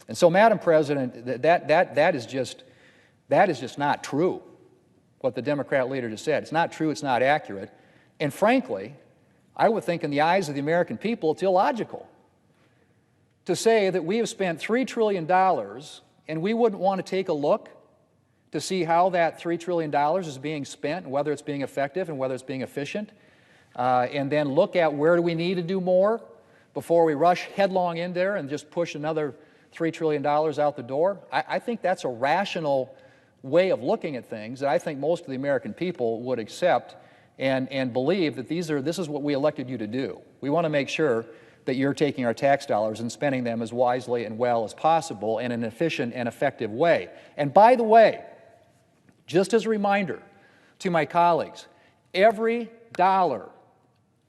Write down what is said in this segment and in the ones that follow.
And so, Madam President, that is just not true, what the Democrat leader just said. It's not true, it's not accurate. And frankly, I would think in the eyes of the American people, it's illogical to say that we have spent $3 trillion and we wouldn't want to take a look to see how that $3 trillion is being spent and whether it's being effective and whether it's being efficient, and then look at where do we need to do more before we rush headlong in there and just push another $3 trillion out the door. I think that's a rational way of looking at things that I think most of the American people would accept and believe that this is what we elected you to do. We want to make sure that you're taking our tax dollars and spending them as wisely and well as possible in an efficient and effective way. And by the way, just as a reminder to my colleagues, every dollar,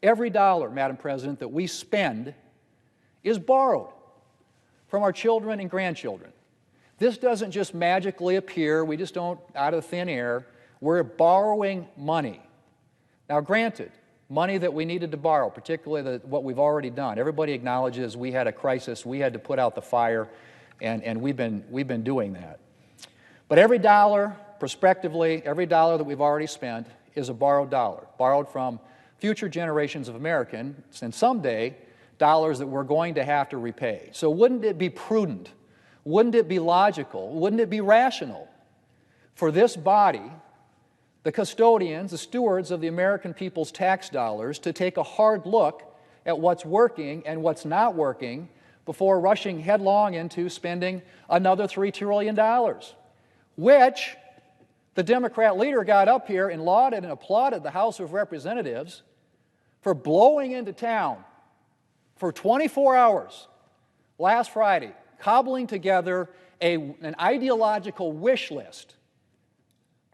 Madam President, that we spend is borrowed from our children and grandchildren. This doesn't just magically appear, we just don't out of thin air. We're borrowing money. Now granted, money that we needed to borrow, particularly what we've already done. Everybody acknowledges we had a crisis, we had to put out the fire, and we've been doing that. But every dollar, prospectively, every dollar that we've already spent is a borrowed dollar, borrowed from future generations of Americans, and someday, dollars that we're going to have to repay. So wouldn't it be prudent, wouldn't it be logical, wouldn't it be rational for this body, the custodians, the stewards of the American people's tax dollars, to take a hard look at what's working and what's not working before rushing headlong into spending another $3 trillion, which the Democrat leader got up here and lauded and applauded the House of Representatives for blowing into town for 24 hours last Friday, cobbling together an ideological wish list.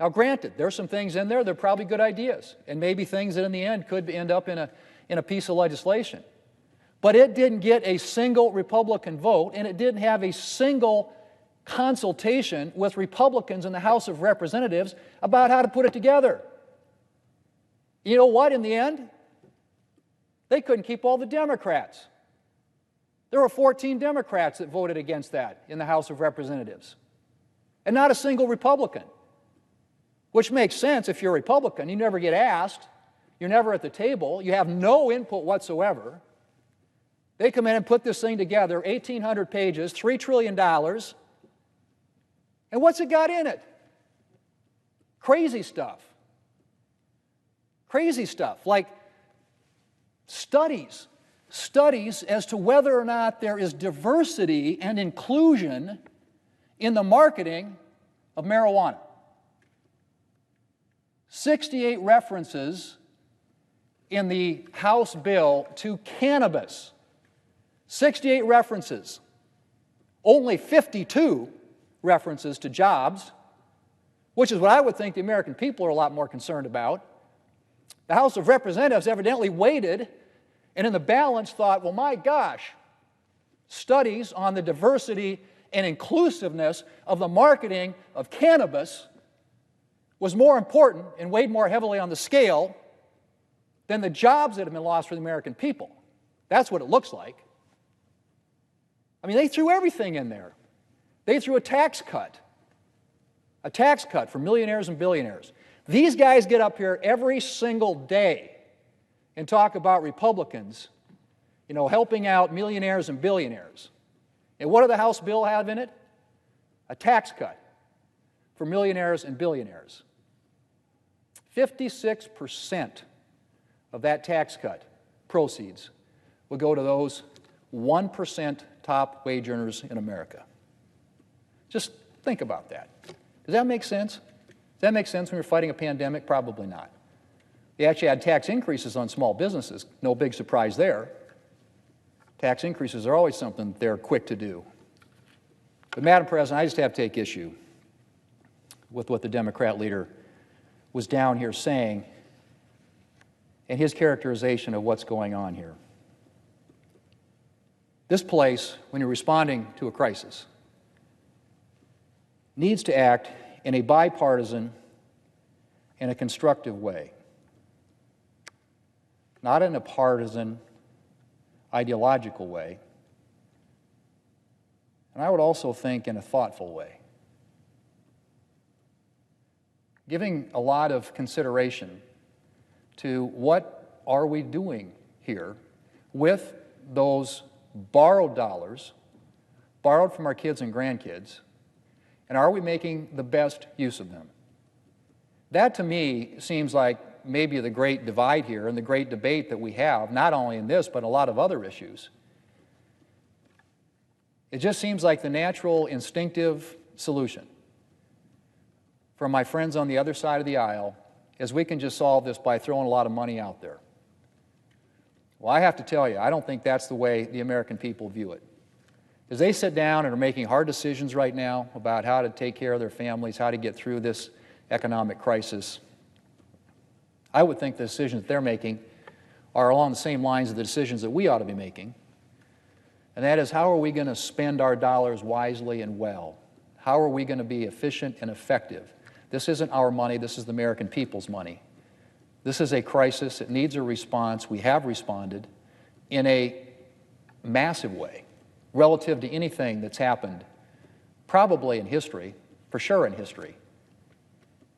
Now granted, there's some things in there that are probably good ideas, and maybe things that in the end could end up in a piece of legislation. But it didn't get a single Republican vote, and it didn't have a single consultation with Republicans in the House of Representatives about how to put it together. You know what, in the end? They couldn't keep all the Democrats. There were 14 Democrats that voted against that in the House of Representatives, and not a single Republican. Which makes sense if you're a Republican. You never get asked. You're never at the table. You have no input whatsoever. They come in and put this thing together, 1,800 pages, $3 trillion. And what's it got in it? Crazy stuff. Crazy stuff, like studies as to whether or not there is diversity and inclusion in the marketing of marijuana. 68 references in the House bill to cannabis. 68 references. Only 52 references to jobs, which is what I would think the American people are a lot more concerned about. The House of Representatives evidently waited and in the balance thought, well, my gosh, studies on the diversity and inclusiveness of the marketing of cannabis was more important and weighed more heavily on the scale than the jobs that have been lost for the American people. That's what it looks like. I mean, they threw everything in there. They threw a tax cut for millionaires and billionaires. These guys get up here every single day and talk about Republicans, helping out millionaires and billionaires. And what does the House bill have in it? A tax cut for millionaires and billionaires. 56% of that tax cut proceeds will go to those 1% top wage earners in America. Just think about that. Does that make sense? Does that make sense when you're fighting a pandemic? Probably not. They actually had tax increases on small businesses. No big surprise there. Tax increases are always something they're quick to do. But Madam President, I just have to take issue with what the Democrat leader was down here saying and his characterization of what's going on here. This place, when you're responding to a crisis, needs to act in a bipartisan and a constructive way, not in a partisan, ideological way, And I would also think in a thoughtful way, giving a lot of consideration to what are we doing here with those borrowed dollars, borrowed from our kids and grandkids, and are we making the best use of them? That, to me, seems like maybe the great divide here and the great debate that we have, not only in this, but a lot of other issues. It just seems like the natural, instinctive solution from my friends on the other side of the aisle is we can just solve this by throwing a lot of money out there. Well, I have to tell you, I don't think that's the way the American people view it. As they sit down and are making hard decisions right now about how to take care of their families, how to get through this economic crisis, I would think the decisions they're making are along the same lines of the decisions that we ought to be making. And that is, how are we going to spend our dollars wisely and well? How are we going to be efficient and effective? This isn't our money, this is the American people's money. This is a crisis, it needs a response. We have responded in a massive way relative to anything that's happened probably in history, for sure in history.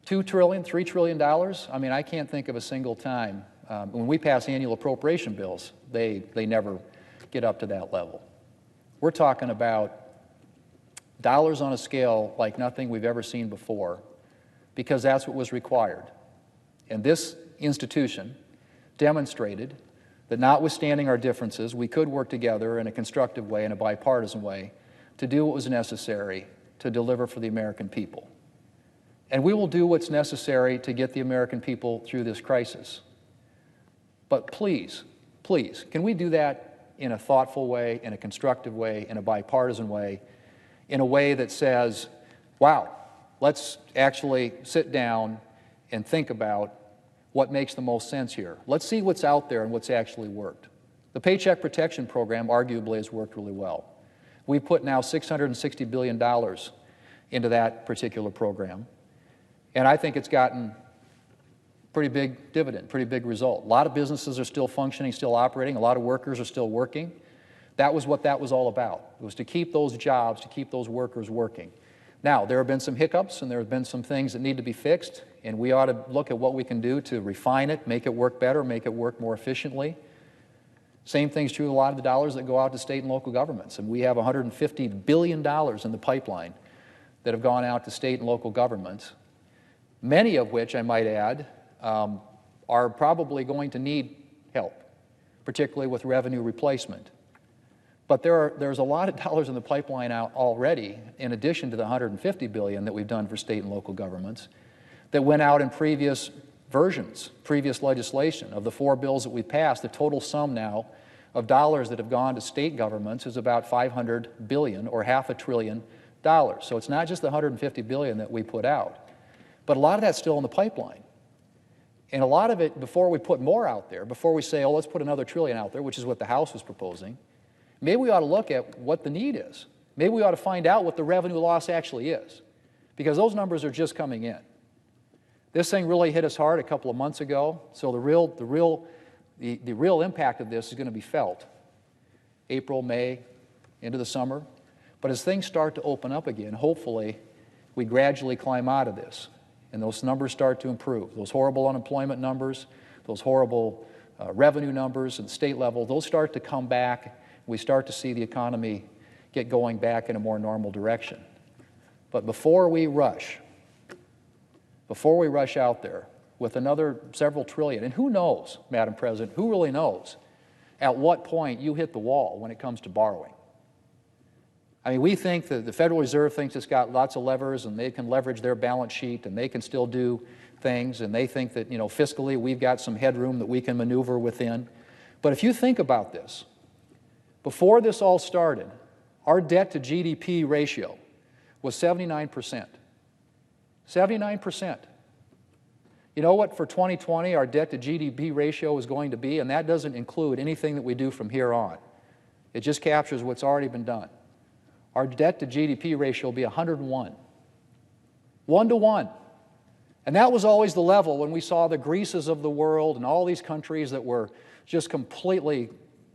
$2 trillion, $3 trillion, I mean, I can't think of a single time. When we pass annual appropriation bills, they never get up to that level. We're talking about dollars on a scale like nothing we've ever seen before, because that's what was required. And this institution demonstrated that notwithstanding our differences, we could work together in a constructive way, in a bipartisan way, to do what was necessary to deliver for the American people. And we will do what's necessary to get the American people through this crisis. But please, please, can we do that in a thoughtful way, in a constructive way, in a bipartisan way, in a way that says, wow, let's actually sit down and think about what makes the most sense here. Let's see what's out there and what's actually worked. The Paycheck Protection Program arguably has worked really well. We've put now $660 billion into that particular program, and I think it's gotten pretty big dividend, pretty big result. A lot of businesses are still functioning, still operating. A lot of workers are still working. That was what that was all about. It was to keep those jobs, to keep those workers working. Now, there have been some hiccups and there have been some things that need to be fixed, and we ought to look at what we can do to refine it, make it work better, make it work more efficiently. Same thing's true of a lot of the dollars that go out to state and local governments, and we have $150 billion in the pipeline that have gone out to state and local governments, many of which, I might add, are probably going to need help, particularly with revenue replacement. But there's a lot of dollars in the pipeline out already, in addition to the $150 billion that we've done for state and local governments, that went out in previous versions, previous legislation. Of the 4 bills that we passed, the total sum now of dollars that have gone to state governments is about $500 billion, or $500 billion. So it's not just the $150 billion that we put out, but a lot of that's still in the pipeline. And a lot of it, before we put more out there, before we say, oh, let's put another trillion out there, which is what the House was proposing, maybe we ought to look at what the need is. Maybe we ought to find out what the revenue loss actually is, because those numbers are just coming in. This thing really hit us hard a couple of months ago, so the real impact of this is going to be felt April, May, into the summer. But as things start to open up again, hopefully we gradually climb out of this, and those numbers start to improve. Those horrible unemployment numbers, those horrible revenue numbers at the state level, those start to come back. We start to see the economy get going back in a more normal direction. But before we rush out there with another several trillion, and who knows, Madam President, who really knows at what point you hit the wall when it comes to borrowing? I mean, we think that the Federal Reserve thinks it's got lots of levers and they can leverage their balance sheet and they can still do things, and they think that, fiscally we've got some headroom that we can maneuver within. But if you think about this, before this all started, our debt to GDP ratio was 79%. 79%. You know what, for 2020, our debt to GDP ratio is going to be, and that doesn't include anything that we do from here on. It just captures what's already been done. Our debt to GDP ratio will be 101. 1 to 1. And that was always the level when we saw the Greeces of the world and all these countries that were just completely,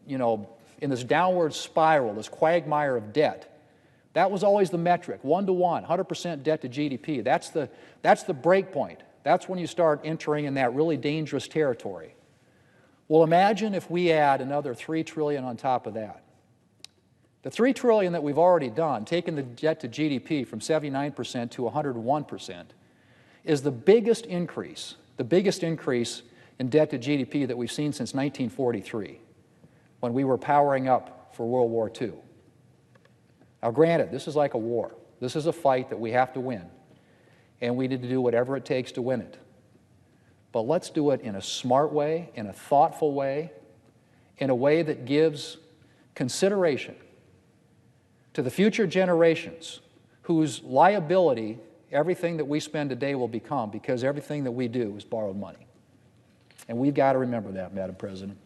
in this downward spiral, this quagmire of debt. That was always the metric, 1-to-1, 100% debt to GDP. That's the break point. That's when you start entering in that really dangerous territory. Well, imagine if we add another $3 trillion on top of that. The $3 trillion that we've already done, taking the debt to GDP from 79% to 101%, is the biggest increase in debt to GDP that we've seen since 1943, when we were powering up for World War II. Now, granted, this is like a war. This is a fight that we have to win, and we need to do whatever it takes to win it. But let's do it in a smart way, in a thoughtful way, in a way that gives consideration to the future generations whose liability everything that we spend today will become, because everything that we do is borrowed money. And we've got to remember that, Madam President.